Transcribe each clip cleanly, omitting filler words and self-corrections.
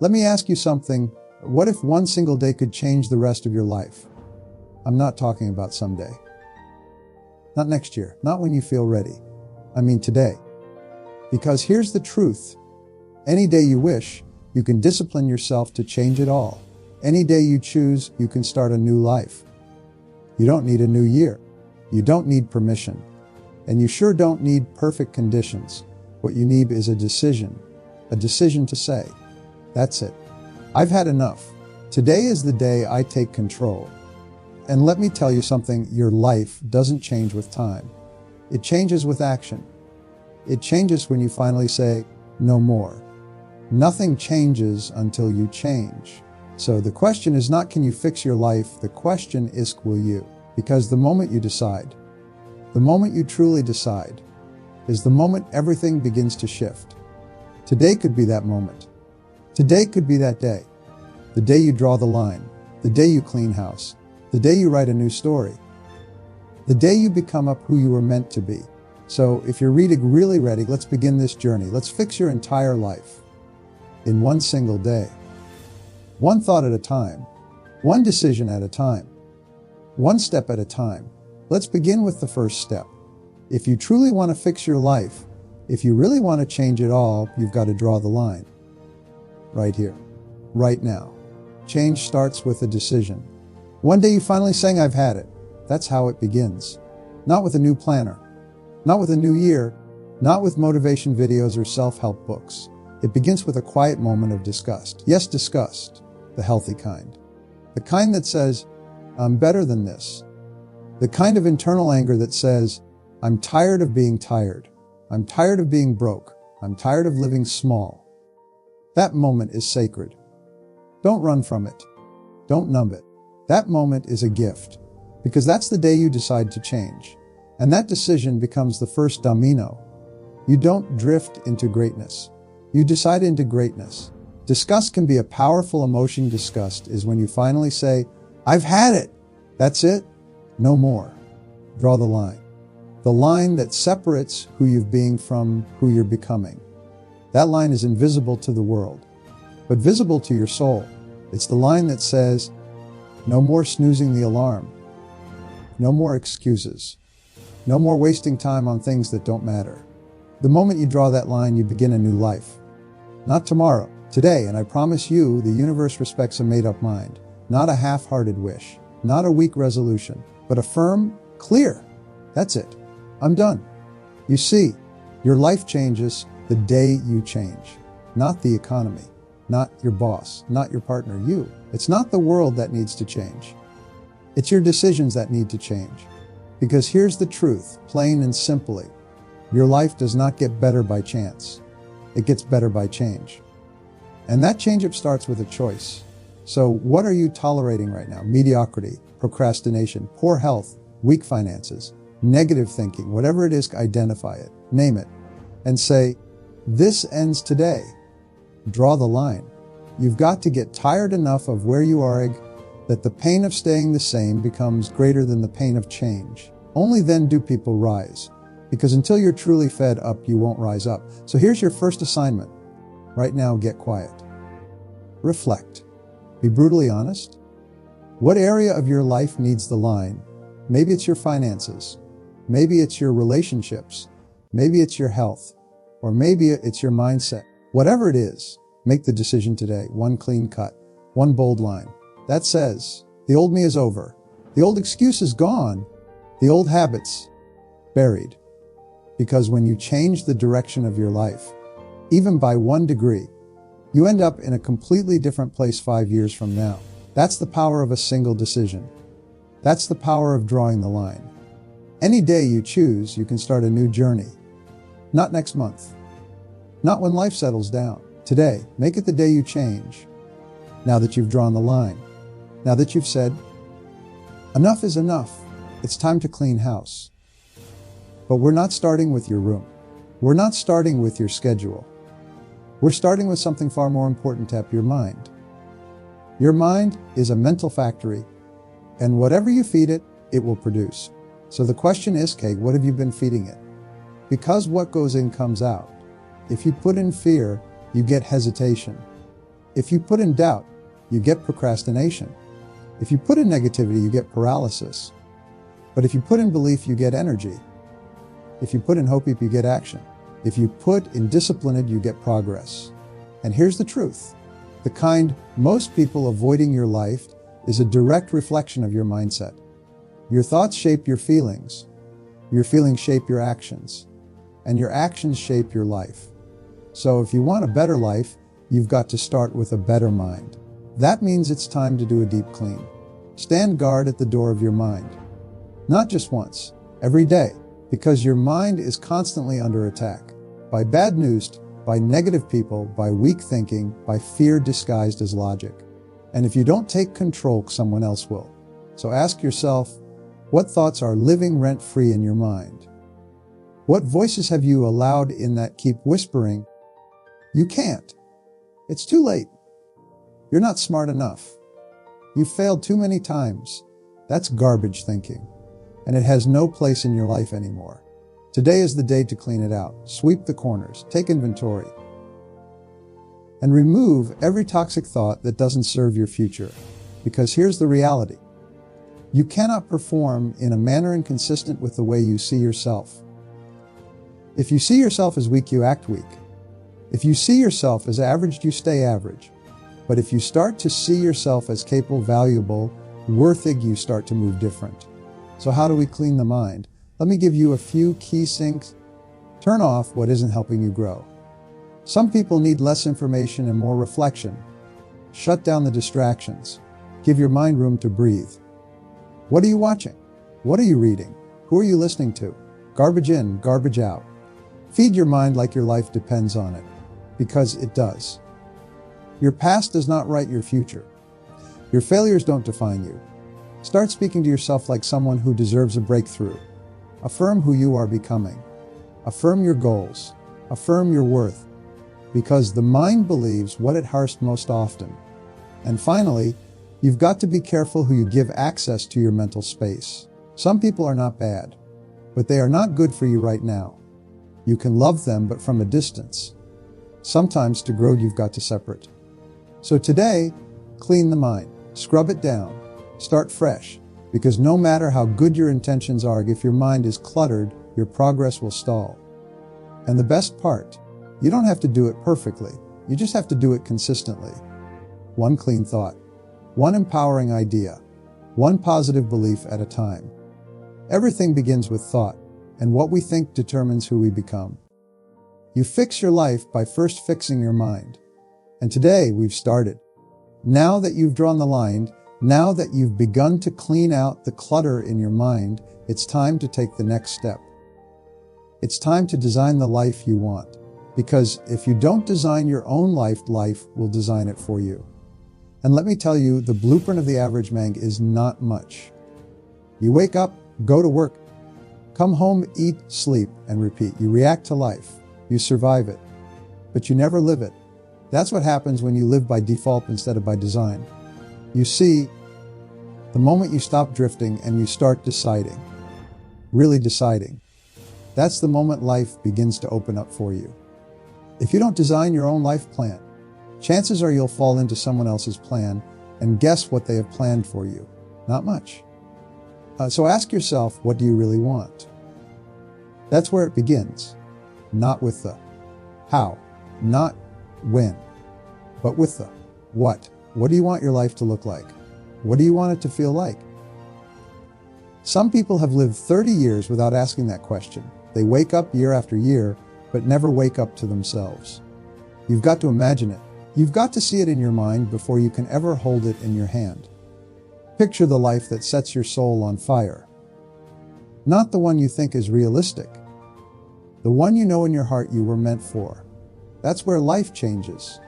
Let me ask you something. What if one single day could change the rest of your life? I'm not talking about someday. Not next year. Not when you feel ready. I mean today. Because here's the truth. Any day you wish, you can discipline yourself to change it all. Any day you choose, you can start a new life. You don't need a new year. You don't need permission. And you sure don't need perfect conditions. What you need is a decision to say, that's it. I've had enough. Today is the day I take control. And let me tell you something, your life doesn't change with time. It changes with action. It changes when you finally say, no more. Nothing changes until you change. So the question is not can you fix your life, the question is will you? Because the moment you decide, the moment you truly decide, is the moment everything begins to shift. Today could be that moment. Today could be that day. The day you draw the line, the day you clean house, the day you write a new story, the day you become up who you were meant to be. So if you're really ready, let's begin this journey. Let's fix your entire life in one single day. One thought at a time, one decision at a time, one step at a time. Let's begin with the first step. If you truly want to fix your life, if you really want to change it all, you've got to draw the line. Right here, right now. Change starts with a decision. One day you finally saying, I've had it. That's how it begins. Not with a new planner, not with a new year, not with motivation videos or self-help books. It begins with a quiet moment of disgust. Yes, disgust, the healthy kind. The kind that says, I'm better than this. The kind of internal anger that says, I'm tired of being tired. I'm tired of being broke. I'm tired of living small. That moment is sacred. Don't run from it. Don't numb it. That moment is a gift, because that's the day you decide to change. And that decision becomes the first domino. You don't drift into greatness. You decide into greatness. Disgust can be a powerful emotion. Disgust is when you finally say, I've had it. That's it. No more. Draw the line. The line that separates who you've been from who you're becoming. That line is invisible to the world, but visible to your soul. It's the line that says, no more snoozing the alarm. No more excuses. No more wasting time on things that don't matter. The moment you draw that line, you begin a new life. Not tomorrow, today, and I promise you, the universe respects a made-up mind. Not a half-hearted wish. Not a weak resolution, but a firm, clear. That's it. I'm done. You see, your life changes the day you change. Not the economy, not your boss, not your partner, you. It's not the world that needs to change. It's your decisions that need to change. Because here's the truth, plain and simply. Your life does not get better by chance. It gets better by change. And that change-up starts with a choice. So what are you tolerating right now? Mediocrity, procrastination, poor health, weak finances, negative thinking, whatever it is, identify it, name it, and say, this ends today. Draw the line. You've got to get tired enough of where you are that the pain of staying the same becomes greater than the pain of change. Only then do people rise. Because until you're truly fed up, you won't rise up. So here's your first assignment. Right now, get quiet. Reflect. Be brutally honest. What area of your life needs the line? Maybe it's your finances. Maybe it's your relationships. Maybe it's your health. Or maybe it's your mindset. Whatever it is, make the decision today. One clean cut. One bold line. That says, the old me is over. The old excuse is gone. The old habits, buried. Because when you change the direction of your life, even by 1 degree, you end up in a completely different place 5 years from now. That's the power of a single decision. That's the power of drawing the line. Any day you choose, you can start a new journey. Not next month. Not when life settles down. Today, make it the day you change. Now that you've drawn the line. Now that you've said, enough is enough. It's time to clean house. But we're not starting with your room. We're not starting with your schedule. We're starting with something far more important, tap your mind. Your mind is a mental factory, and whatever you feed it, it will produce. So the question is, Kate, what have you been feeding it? Because what goes in comes out. If you put in fear, you get hesitation. If you put in doubt, you get procrastination. If you put in negativity, you get paralysis. But if you put in belief, you get energy. If you put in hope, you get action. If you put in discipline, you get progress. And here's the truth. The kind most people avoiding your life is a direct reflection of your mindset. Your thoughts shape your feelings shape your actions, and your actions shape your life. So if you want a better life, you've got to start with a better mind. That means it's time to do a deep clean. Stand guard at the door of your mind. Not just once, every day, because your mind is constantly under attack. By bad news, by negative people, by weak thinking, by fear disguised as logic. And if you don't take control, someone else will. So ask yourself, what thoughts are living rent-free in your mind? What voices have you allowed in that keep whispering, "You can't. It's too late. You're not smart enough. You've failed too many times." That's garbage thinking, and it has no place in your life anymore. Today is the day to clean it out. Sweep the corners, take inventory, and remove every toxic thought that doesn't serve your future. Because here's the reality. You cannot perform in a manner inconsistent with the way you see yourself. If you see yourself as weak, you act weak. If you see yourself as average, you stay average. But if you start to see yourself as capable, valuable, worthy, you start to move different. So how do we clean the mind? Let me give you a few key things. Turn off what isn't helping you grow. Some people need less information and more reflection. Shut down the distractions. Give your mind room to breathe. What are you watching? What are you reading? Who are you listening to? Garbage in, garbage out. Feed your mind like your life depends on it, because it does. Your past does not write your future. Your failures don't define you. Start speaking to yourself like someone who deserves a breakthrough. Affirm who you are becoming. Affirm your goals. Affirm your worth. Because the mind believes what it hears most often. And finally, you've got to be careful who you give access to your mental space. Some people are not bad, but they are not good for you right now. You can love them, but from a distance. Sometimes to grow, you've got to separate. So today, clean the mind, scrub it down, start fresh, because no matter how good your intentions are, if your mind is cluttered, your progress will stall. And the best part, you don't have to do it perfectly. You just have to do it consistently. One clean thought, one empowering idea, one positive belief at a time. Everything begins with thought, and what we think determines who we become. You fix your life by first fixing your mind. And today we've started. Now that you've drawn the line, now that you've begun to clean out the clutter in your mind, it's time to take the next step. It's time to design the life you want. Because if you don't design your own life, life will design it for you. And let me tell you, the blueprint of the average man is not much. You wake up, go to work, come home, eat, sleep, and repeat. You react to life. You survive it. But you never live it. That's what happens when you live by default instead of by design. You see, the moment you stop drifting and you start deciding, really deciding, that's the moment life begins to open up for you. If you don't design your own life plan, chances are you'll fall into someone else's plan and guess what they have planned for you. Not much. So ask yourself, what do you really want? That's where it begins. Not with the how, not when, but with the what. What do you want your life to look like? What do you want it to feel like? Some people have lived 30 years without asking that question. They wake up year after year, but never wake up to themselves. You've got to imagine it. You've got to see it in your mind before you can ever hold it in your hand. Picture the life that sets your soul on fire. Not the one you think is realistic. The one you know in your heart you were meant for. That's where life changes.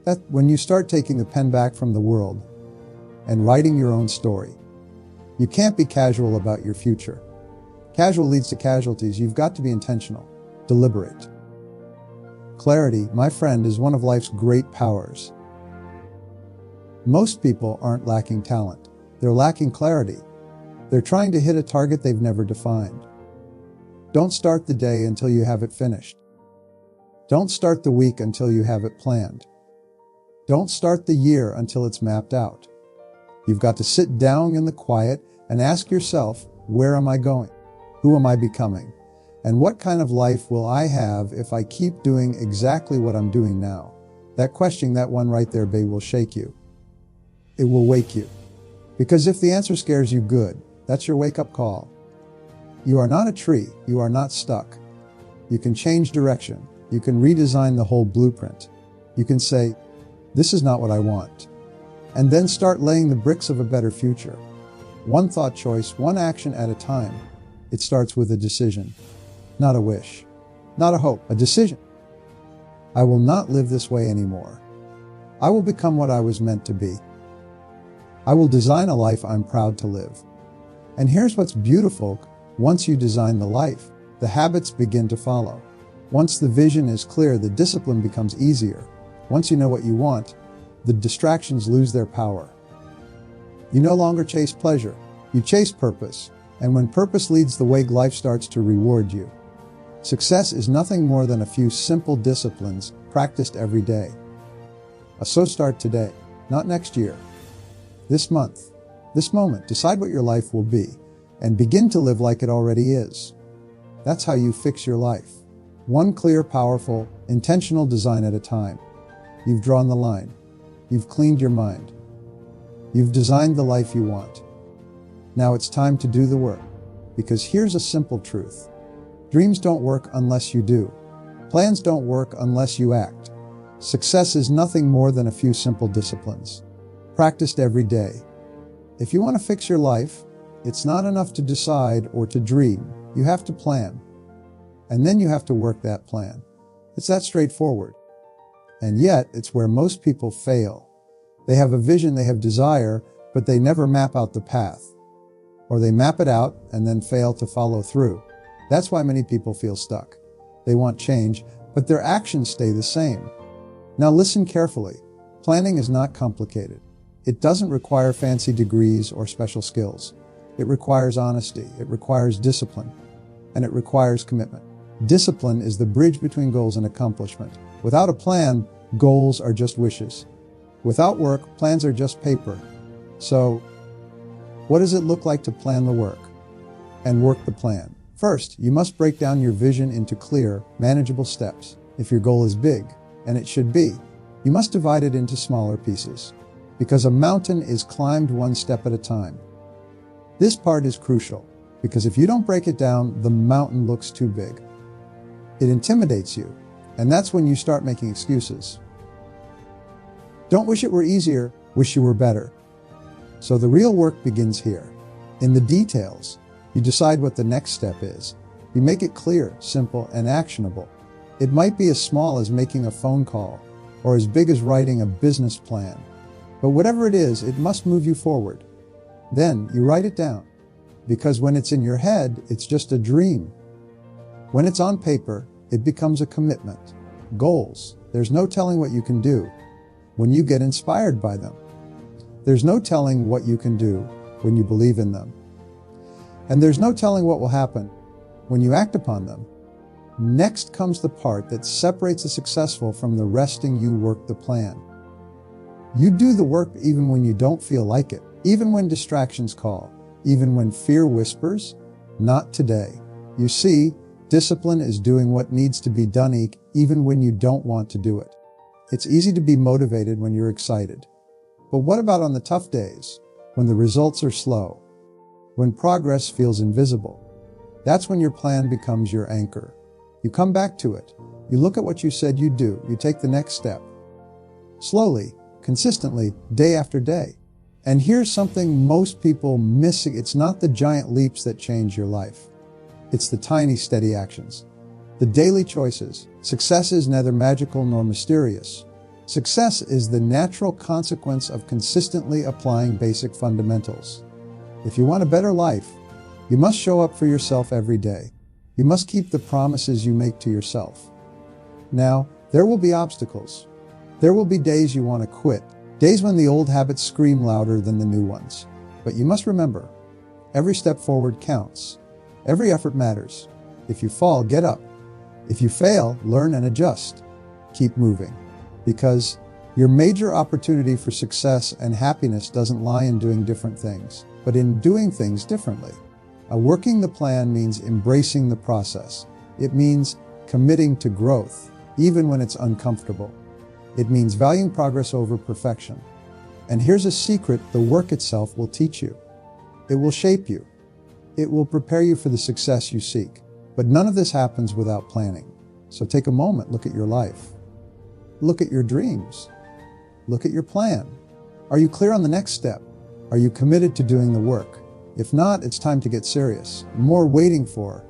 That's when you start taking the pen back from the world and writing your own story. You can't be casual about your future. Casual leads to casualties. You've got to be intentional, deliberate. Clarity, my friend, is one of life's great powers. Most people aren't lacking talent. They're lacking clarity. They're trying to hit a target they've never defined. Don't start the day until you have it finished. Don't start the week until you have it planned. Don't start the year until it's mapped out. You've got to sit down in the quiet and ask yourself, where am I going? Who am I becoming? And what kind of life will I have if I keep doing exactly what I'm doing now? That question, that one right there, babe, will shake you. It will wake you. Because if the answer scares you, good. That's your wake-up call. You are not a tree. You are not stuck. You can change direction. You can redesign the whole blueprint. You can say, this is not what I want. And then start laying the bricks of a better future. One thought choice, one action at a time. It starts with a decision, not a wish, not a hope, a decision. I will not live this way anymore. I will become what I was meant to be. I will design a life I'm proud to live. And here's what's beautiful. Once you design the life, the habits begin to follow. Once the vision is clear, the discipline becomes easier. Once you know what you want, the distractions lose their power. You no longer chase pleasure, you chase purpose. And when purpose leads the way, life starts to reward you. Success is nothing more than a few simple disciplines practiced every day. So start today, not next year. This month, this moment, decide what your life will be and begin to live like it already is. That's how you fix your life. One clear, powerful, intentional design at a time. You've drawn the line. You've cleaned your mind. You've designed the life you want. Now it's time to do the work. Because here's a simple truth. Dreams don't work unless you do. Plans don't work unless you act. Success is nothing more than a few simple disciplines, practiced every day. If you want to fix your life, it's not enough to decide or to dream. You have to plan. And then you have to work that plan. It's that straightforward. And yet, it's where most people fail. They have a vision, they have desire, but they never map out the path. Or they map it out and then fail to follow through. That's why many people feel stuck. They want change, but their actions stay the same. Now listen carefully. Planning is not complicated. It doesn't require fancy degrees or special skills. It requires honesty, it requires discipline, and it requires commitment. Discipline is the bridge between goals and accomplishment. Without a plan, goals are just wishes. Without work, plans are just paper. So, what does it look like to plan the work and work the plan? First, you must break down your vision into clear, manageable steps. If your goal is big, and it should be, you must divide it into smaller pieces, because a mountain is climbed one step at a time. This part is crucial, because if you don't break it down, the mountain looks too big. It intimidates you, and that's when you start making excuses. Don't wish it were easier, wish you were better. So the real work begins here. In the details, you decide what the next step is. You make it clear, simple, and actionable. It might be as small as making a phone call, or as big as writing a business plan. But whatever it is, it must move you forward. Then you write it down, because when it's in your head, it's just a dream. When it's on paper, it becomes a commitment. Goals, there's no telling what you can do when you get inspired by them. There's no telling what you can do when you believe in them. And there's no telling what will happen when you act upon them. Next comes the part that separates the successful from the resting. You work the plan. You do the work even when you don't feel like it, even when distractions call, even when fear whispers, not today. You see, discipline is doing what needs to be done even when you don't want to do it. It's easy to be motivated when you're excited. But what about on the tough days, when the results are slow, when progress feels invisible? That's when your plan becomes your anchor. You come back to it. You look at what you said you'd do. You take the next step. Slowly, consistently, day after day. And here's something most people miss. It's not the giant leaps that change your life. It's the tiny, steady actions. The daily choices. Success is neither magical nor mysterious. Success is the natural consequence of consistently applying basic fundamentals. If you want a better life, you must show up for yourself every day. You must keep the promises you make to yourself. Now, there will be obstacles. There will be days you want to quit, days when the old habits scream louder than the new ones. But you must remember, every step forward counts. Every effort matters. If you fall, get up. If you fail, learn and adjust. Keep moving. Because Your major opportunity for success and happiness doesn't lie in doing different things, but in doing things differently. Working the plan means embracing the process. It means committing to growth, even when it's uncomfortable. It means valuing progress over perfection. And here's a secret the work itself will teach you. It will shape you. It will prepare you for the success you seek. But none of this happens without planning. So take a moment, look at your life. Look at your dreams. Look at your plan. Are you clear on the next step? Are you committed to doing the work? If not, it's time to get serious. More waiting for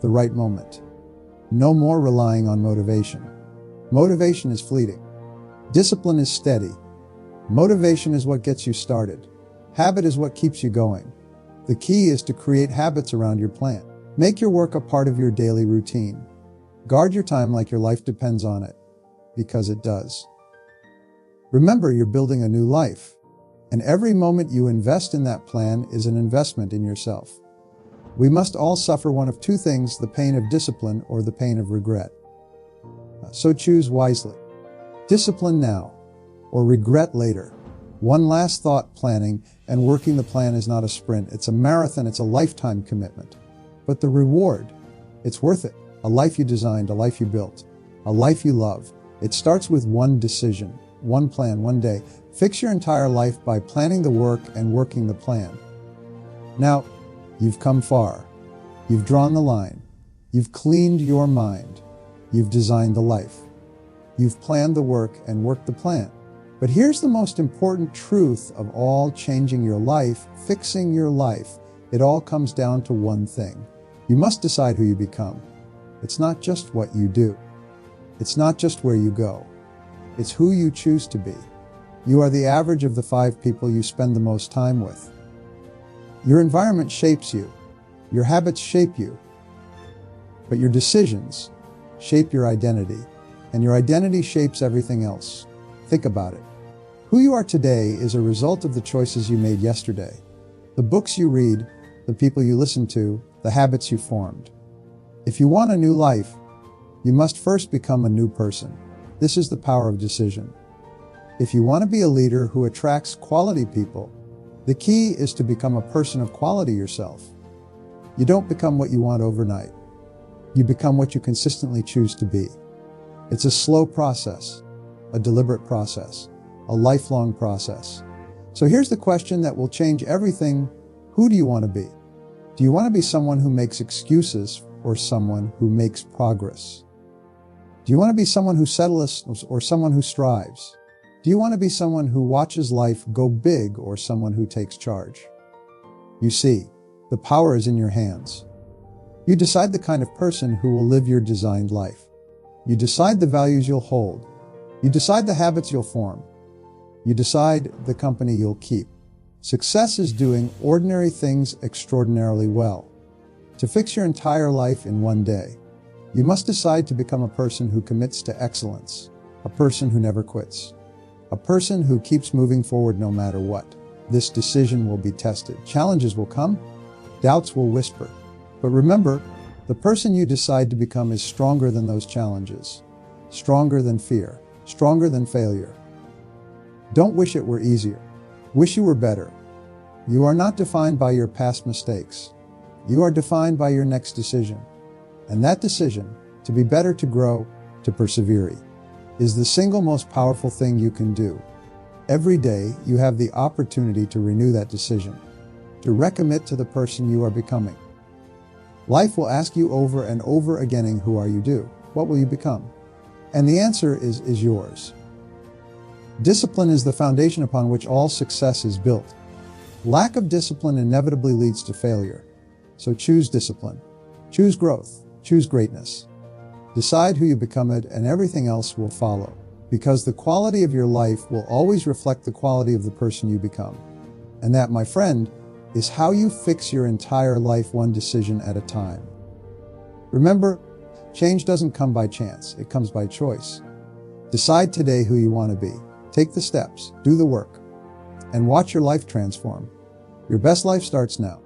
the right moment. No more relying on motivation. Motivation is fleeting. Discipline is steady. Motivation is what gets you started. Habit is what keeps you going. The key is to create habits around your plan. Make your work a part of your daily routine. Guard your time like your life depends on it, because it does. Remember, you're building a new life, and every moment you invest in that plan is an investment in yourself. We must all suffer one of two things, the pain of discipline or the pain of regret. So choose wisely. Discipline now, or regret later. One last thought: planning and working the plan is not a sprint. It's a marathon. It's a lifetime commitment. But the reward, it's worth it. A life you designed, a life you built, a life you love. It starts with one decision, one plan, one day. Fix your entire life by planning the work and working the plan. Now, you've come far. You've drawn the line. You've cleaned your mind. You've designed the life. You've planned the work and worked the plan. But here's the most important truth of all changing your life, fixing your life. It all comes down to one thing. You must decide who you become. It's not just what you do. It's not just where you go. It's who you choose to be. You are the average of the 5 people you spend the most time with. Your environment shapes you. Your habits shape you. But your decisions shape your identity. And your identity shapes everything else. Think about it. Who you are today is a result of the choices you made yesterday. The books you read, the people you listen to, the habits you formed. If you want a new life, you must first become a new person. This is the power of decision. If you want to be a leader who attracts quality people, the key is to become a person of quality yourself. You don't become what you want overnight. You become what you consistently choose to be. It's a slow process, a deliberate process, a lifelong process. So here's the question that will change everything. Who do you want to be? Do you want to be someone who makes excuses or someone who makes progress? Do you want to be someone who settles or someone who strives? Do you want to be someone who watches life go big or someone who takes charge? You see, the power is in your hands. You decide the kind of person who will live your designed life. You decide the values you'll hold. You decide the habits you'll form. You decide the company you'll keep. Success is doing ordinary things extraordinarily well. To fix your entire life in one day, you must decide to become a person who commits to excellence, a person who never quits, a person who keeps moving forward no matter what. This decision will be tested. Challenges will come, doubts will whisper. But remember, the person you decide to become is stronger than those challenges, stronger than fear, stronger than failure. Don't wish it were easier. Wish you were better. You are not defined by your past mistakes. You are defined by your next decision. And that decision, to be better, to grow, to persevere, is the single most powerful thing you can do. Every day, you have the opportunity to renew that decision, to recommit to the person you are becoming. Life will ask you over and over again, who are you? What will you become? And the answer is yours. Discipline is the foundation upon which all success is built. Lack of discipline inevitably leads to failure. So choose discipline. Choose growth. Choose greatness. Decide who you become, and everything else will follow. Because the quality of your life will always reflect the quality of the person you become. And that, my friend, is how you fix your entire life, one decision at a time. Remember, change doesn't come by chance. It comes by choice. Decide today who you want to be. Take the steps, do the work, and watch your life transform. Your best life starts now.